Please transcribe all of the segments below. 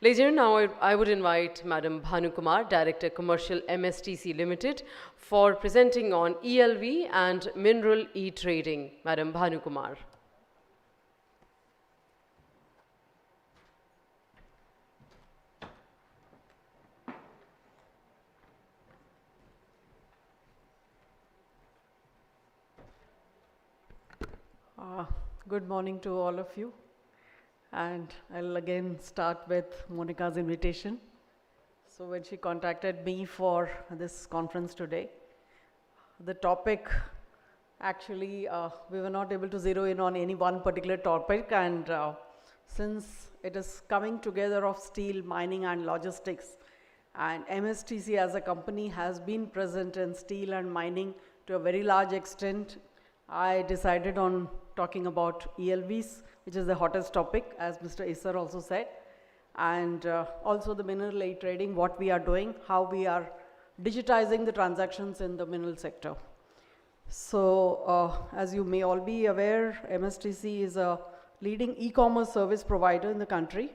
Ladies and gentlemen, now I would invite Madam Bhanu Kumar, Director Commercial MSTC Limited, for presenting on ELV and Mineral E-Trading. Madam Bhanu Kumar. Good morning to all of you, and I'll again start with Monica's invitation. So when she contacted me for this conference today, the topic actually we were not able to zero in on any one particular topic, and since it is coming together of steel, mining and logistics, and MSTC as a company has been present in steel and mining to a very large extent, I decided on talking about ELVs, which is the hottest topic, as Mr. Isar also said, and also the mineral e-trading, what we are doing, how we are digitizing the transactions in the mineral sector. So as you may all be aware, MSTC is a leading e-commerce service provider in the country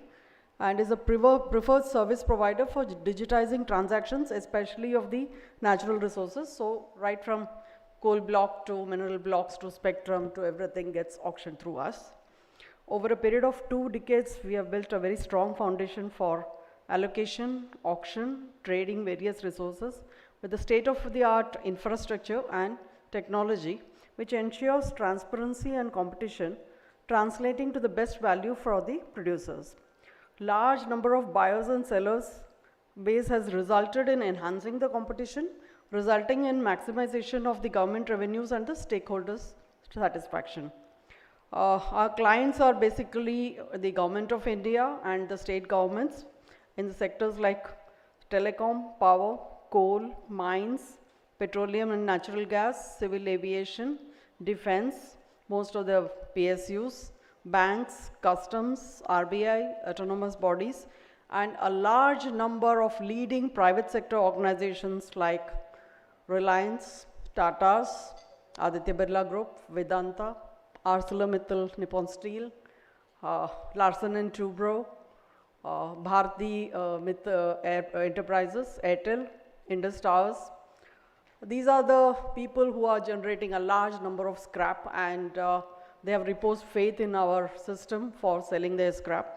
and is a preferred service provider for digitizing transactions, especially of the natural resources. So right from coal block to mineral blocks to spectrum to everything gets auctioned through us. Over a period of 2 decades, we have built a very strong foundation for allocation, auction, trading various resources with the state-of-the-art infrastructure and technology, which ensures transparency and competition, translating to the best value for the producers. Large number of buyers and sellers base has resulted in enhancing the competition, resulting in maximization of the government revenues and the stakeholders' satisfaction. Our clients are basically the Government of India and the state governments in the sectors like telecom, power, coal, mines, petroleum and natural gas, civil aviation, defense, most of the PSUs, banks, customs, RBI, autonomous bodies, and a large number of leading private sector organizations like Reliance, Tata's, Aditya Birla Group, Vedanta, ArcelorMittal, Nippon Steel, Larsen and Toubro, Bharti Enterprises, Airtel, Indus Towers. These are the people who are generating a large number of scrap, and they have reposed faith in our system for selling their scrap.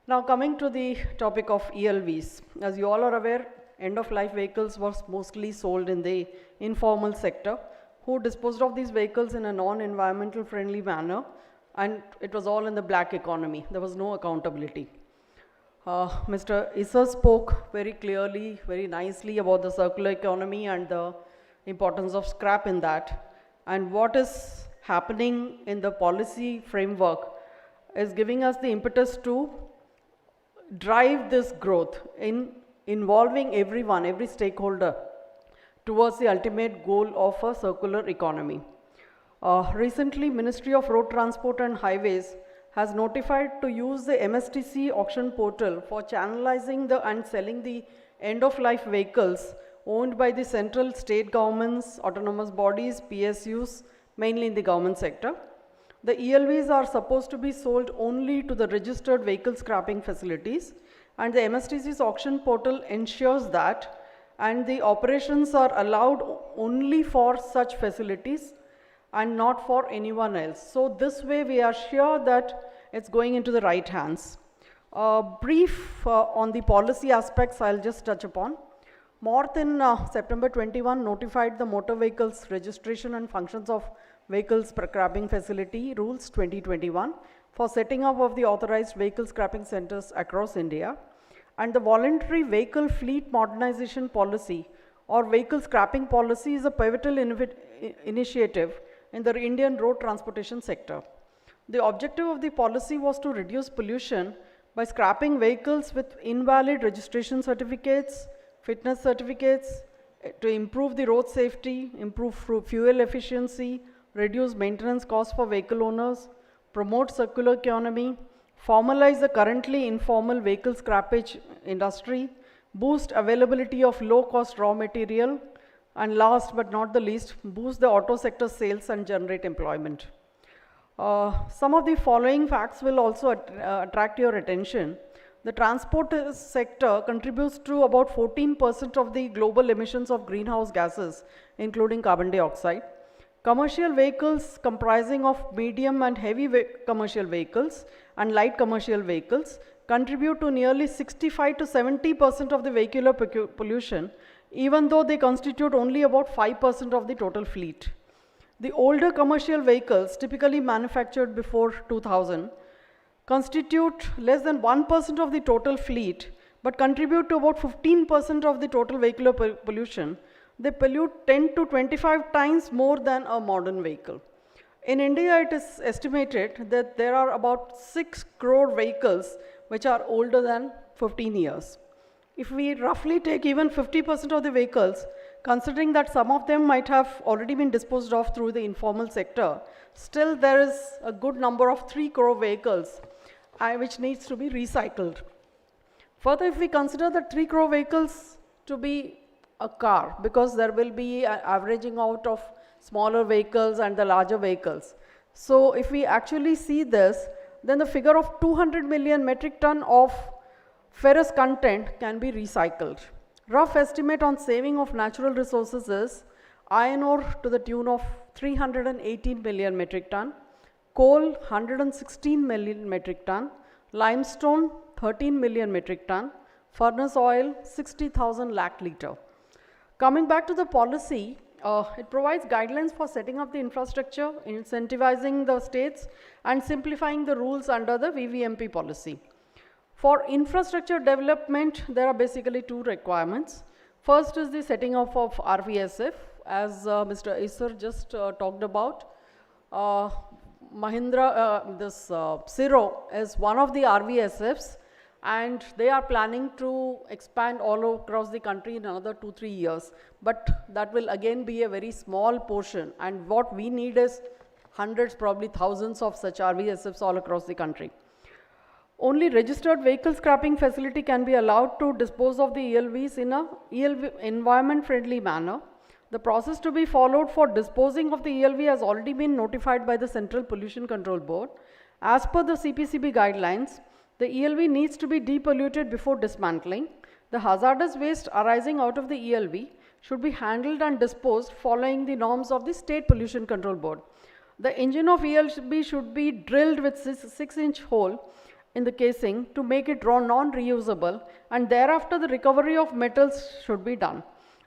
Now coming to the topic of ELVs. As you all are aware, end-of-life vehicles was mostly sold in the informal sector, who disposed of these vehicles in a non-environmental friendly manner, and it was all in the black economy. There was no accountability. Mr. Isar spoke very clearly, very nicely about the circular economy and the importance of scrap in that. And what is happening in the policy framework is giving us the impetus to drive this growth in involving everyone, every stakeholder, towards the ultimate goal of a circular economy. Recently, Ministry of Road Transport and Highways has notified to use the MSTC auction portal for channelizing and selling the end-of-life vehicles owned by the central state governments, autonomous bodies, PSUs, mainly in the government sector. The ELVs are supposed to be sold only to the registered vehicle scrapping facilities, and the MSTC's auction portal ensures that, and the operations are allowed only for such facilities and not for anyone else. So this way we are sure that it's going into the right hands. Brief on the policy aspects I'll just touch upon. MoRTH in September 21 notified the Motor Vehicles Registration and Functions of Vehicles Scrapping Facility Rules 2021 for setting up of the authorized vehicle scrapping centers across India, and the voluntary vehicle fleet modernization policy or vehicle scrapping policy is a pivotal initiative in the Indian road transportation sector. The objective of the policy was to reduce pollution by scrapping vehicles with invalid registration certificates, fitness certificates, to improve the road safety, improve fuel efficiency, reduce maintenance costs for vehicle owners, promote circular economy, formalize the currently informal vehicle scrappage industry, boost availability of low-cost raw material, and last but not the least, boost the auto sector sales and generate employment. Some of the following facts will also attract your attention. The transport sector contributes to about 14% of the global emissions of greenhouse gases, including carbon dioxide. Commercial vehicles comprising of medium and heavy commercial vehicles and light commercial vehicles contribute to nearly 65 to 70% of the vehicular pollution, even though they constitute only about 5% of the total fleet. The older commercial vehicles, typically manufactured before 2000, constitute less than 1% of the total fleet, but contribute to about 15% of the total vehicular pollution. They pollute 10 to 25 times more than a modern vehicle. In India, it is estimated that there are about 6 crore vehicles which are older than 15 years. If we roughly take even 50% of the vehicles, considering that some of them might have already been disposed of through the informal sector, still there is a good number of 3 crore vehicles which needs to be recycled. Further, if we consider the 3 crore vehicles to be a car, because there will be an averaging out of smaller vehicles and the larger vehicles. So if we actually see this, then the figure of 200 million metric ton of ferrous content can be recycled. Rough estimate on saving of natural resources is iron ore to the tune of 318 million metric ton, coal 116 million metric ton, limestone 13 million metric ton, furnace oil 60,000 lakh litre. Coming back to the policy, it provides guidelines for setting up the infrastructure, incentivizing the states, and simplifying the rules under the VVMP policy. For infrastructure development, there are basically 2 requirements. First is the setting up of RVSF, as Mr. Isar just talked about. Siro is one of the RVSFs, and they are planning to expand all across the country in another 2-3 years. But that will again be a very small portion, and what we need is hundreds, probably thousands of such RVSFs all across the country. Only registered vehicle scrapping facility can be allowed to dispose of the ELVs in a environment-friendly manner. The process to be followed for disposing of the ELV has already been notified by the Central Pollution Control Board. As per the CPCB guidelines, the ELV needs to be depolluted before dismantling. The hazardous waste arising out of the ELV should be handled and disposed following the norms of the State Pollution Control Board. The engine of ELV should be drilled with 6-inch hole in the casing to make it non-reusable, and thereafter the recovery of metals should be done.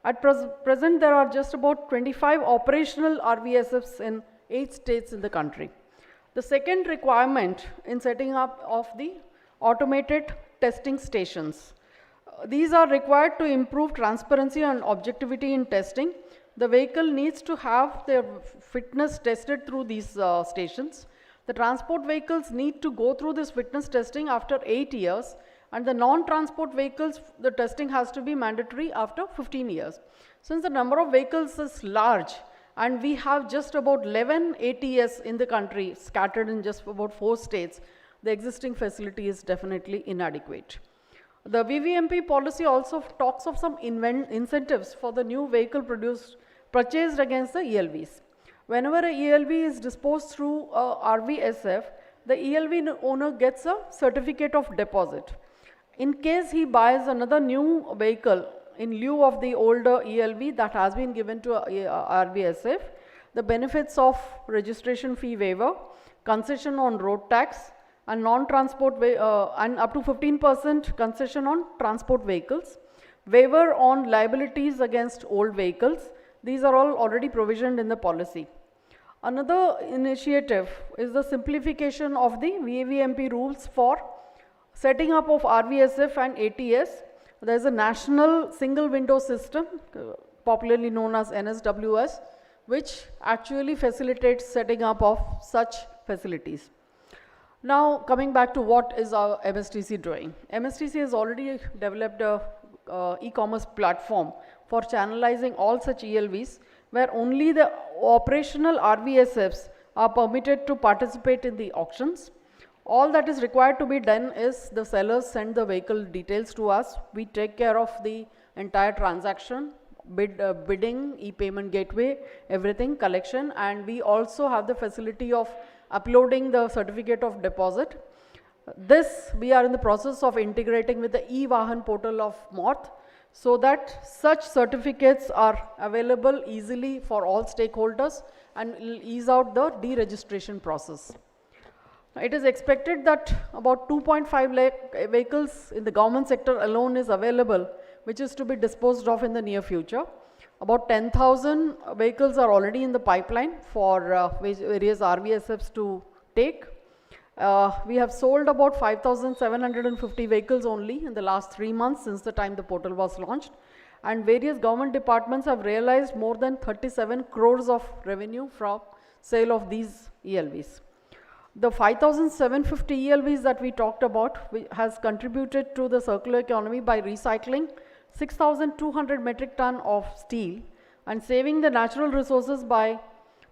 At present, there are just about 25 operational RVSFs in 8 states in the country. The second requirement in setting up of the automated testing stations. These are required to improve transparency and objectivity in testing. The vehicle needs to have their fitness tested through these stations. The transport vehicles need to go through this fitness testing after 8 years, and the non-transport vehicles, the testing has to be mandatory after 15 years. Since the number of vehicles is large, and we have just about 11 ATS in the country, scattered in just about 4 states, the existing facility is definitely inadequate. The VVMP policy also talks of some incentives for the new vehicle purchased against the ELVs. Whenever a ELV is disposed through RVSF, the ELV owner gets a certificate of deposit. In case he buys another new vehicle in lieu of the older ELV that has been given to RVSF, the benefits of registration fee waiver, concession on road tax, and non-transport and up to 15% concession on transport vehicles, waiver on liabilities against old vehicles. These are all already provisioned in the policy. Another initiative is the simplification of the VVMP rules for setting up of RVSF and ATS. There is a national single window system, popularly known as NSWS, which actually facilitates setting up of such facilities. Now, coming back to what is our MSTC doing. MSTC has already developed a e-commerce platform for channelizing all such ELVs, where only the operational RVSFs are permitted to participate in the auctions. All that is required to be done is the sellers send the vehicle details to us. We take care of the entire transaction, bidding, e-payment gateway, everything, collection, and we also have the facility of uploading the certificate of deposit. This we are in the process of integrating with the e-Vahan portal of MORTH, so that such certificates are available easily for all stakeholders and will ease out the deregistration process. It is expected that about 2.5 lakh vehicles in the government sector alone is available, which is to be disposed of in the near future. About 10,000 vehicles are already in the pipeline for various RVSFs to take. We have sold about 5,750 vehicles only in the last 3 months since the time the portal was launched, and various government departments have realized more than 37 crores of revenue from sale of these ELVs. The 5,750 ELVs that we talked about has contributed to the circular economy by recycling 6,200 metric ton of steel and saving the natural resources by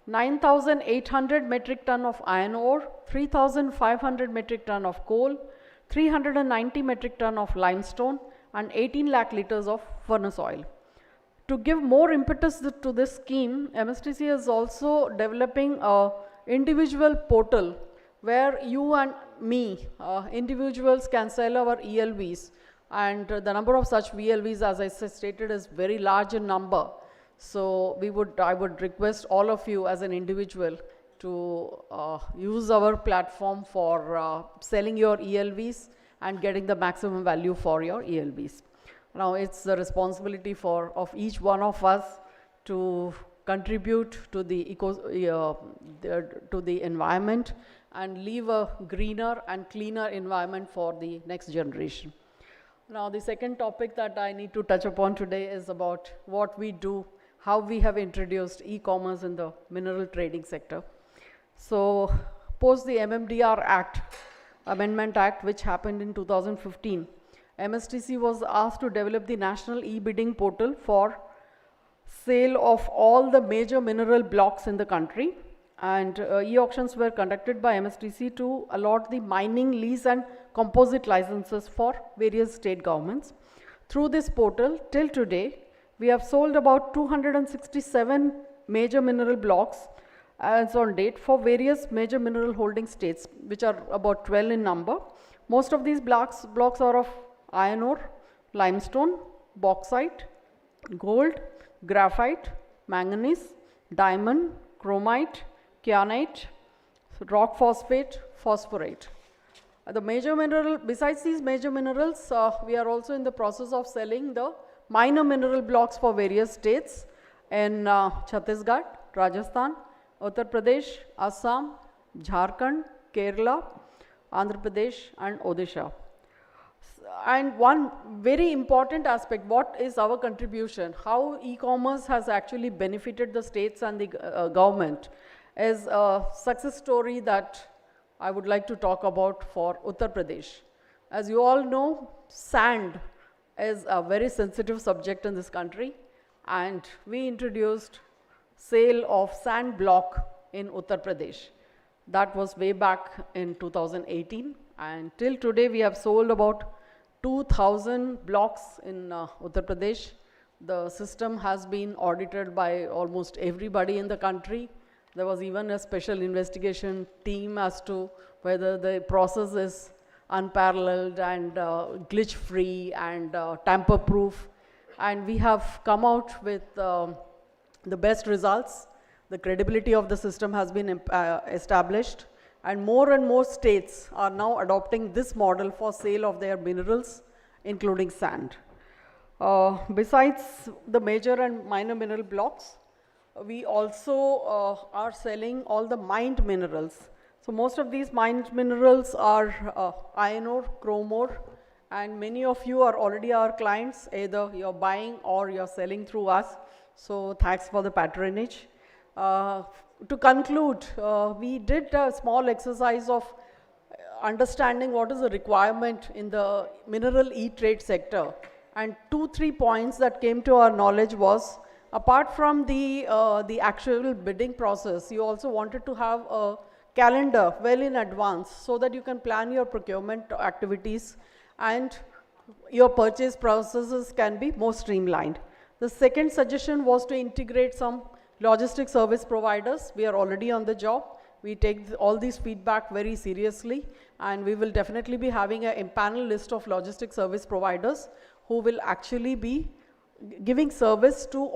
9,800 metric ton of iron ore, 3,500 metric ton of coal, 390 metric ton of limestone, and 18 lakh liters of furnace oil. To give more impetus to this scheme, MSTC is also developing an individual portal where you and me, individuals, can sell our ELVs, and the number of such ELVs, as I stated, is very large in number. So I would request all of you as an individual to use our platform for selling your ELVs and getting the maximum value for your ELVs. Now it's the responsibility of each one of us to contribute to the environment and leave a greener and cleaner environment for the next generation. Now the second topic that I need to touch upon today is about what we do, how we have introduced e-commerce in the mineral trading sector. So post the MMDR Act, Amendment Act, which happened in 2015, MSTC was asked to develop the national e-bidding portal for sale of all the major mineral blocks in the country, and e-auctions were conducted by MSTC to allot the mining, lease and composite licenses for various state governments. Through this portal, till today, we have sold about 267 major mineral blocks as on date for various major mineral holding states, which are about 12 in number. Most of these blocks are of iron ore, limestone, bauxite, gold, graphite, manganese, diamond, chromite, kyanite, rock phosphate, phosphorate. Besides these major minerals, we are also in the process of selling the minor mineral blocks for various states in Chhattisgarh, Rajasthan, Uttar Pradesh, Assam, Jharkhand, Kerala, Andhra Pradesh and Odisha. And one very important aspect, what is our contribution, how e-commerce has actually benefited the states and the government, is a success story that I would like to talk about for Uttar Pradesh. As you all know, sand is a very sensitive subject in this country, and we introduced sale of sand block in Uttar Pradesh. That was way back in 2018, and till today we have sold about 2,000 blocks in Uttar Pradesh. The system has been audited by almost everybody in the country. There was even a special investigation team as to whether the process is unparalleled and glitch-free and tamper-proof. And we have come out with the best results. The credibility of the system has been established, and more states are now adopting this model for sale of their minerals, including sand. Besides the major and minor mineral blocks, we also are selling all the mined minerals. So most of these mined minerals are iron ore, chrome ore, and many of you are already our clients. Either you're buying or you're selling through us. So thanks for the patronage. To conclude, we did a small exercise of understanding what is the requirement in the mineral e-trade sector. And 2-3 points that came to our knowledge was, apart from the actual bidding process, you also wanted to have a calendar well in advance so that you can plan your procurement activities and your purchase processes can be more streamlined. The second suggestion was to integrate some logistic service providers. We are already on the job, We take all these feedback very seriously, and we will definitely be having a panel list of logistic service providers who will actually be giving service to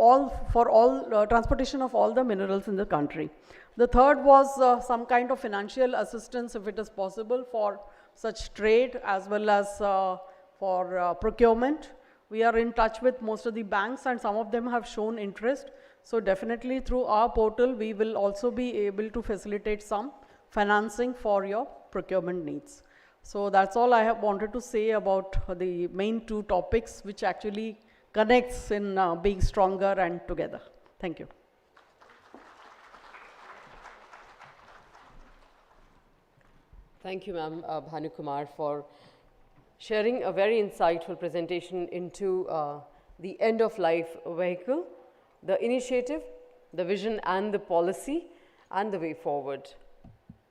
for all transportation of all the minerals in the country. The third was some kind of financial assistance, if it is possible, for such trade as well as for procurement. We are in touch with most of the banks, and some of them have shown interest. So definitely through our portal, we will also be able to facilitate some financing for your procurement needs. So that's all I have wanted to say about the main two topics, which actually connects in being stronger and together. Thank you. Thank you, ma'am, Bhanu Kumar, for sharing a very insightful presentation into the end-of-life vehicle, the initiative, the vision and the policy, and the way forward.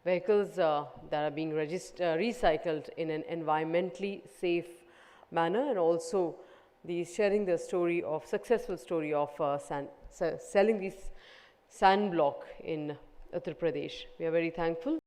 Vehicles that are being recycled in an environmentally safe manner, and also sharing the story of successful story of selling this sand block in Uttar Pradesh. We are very thankful.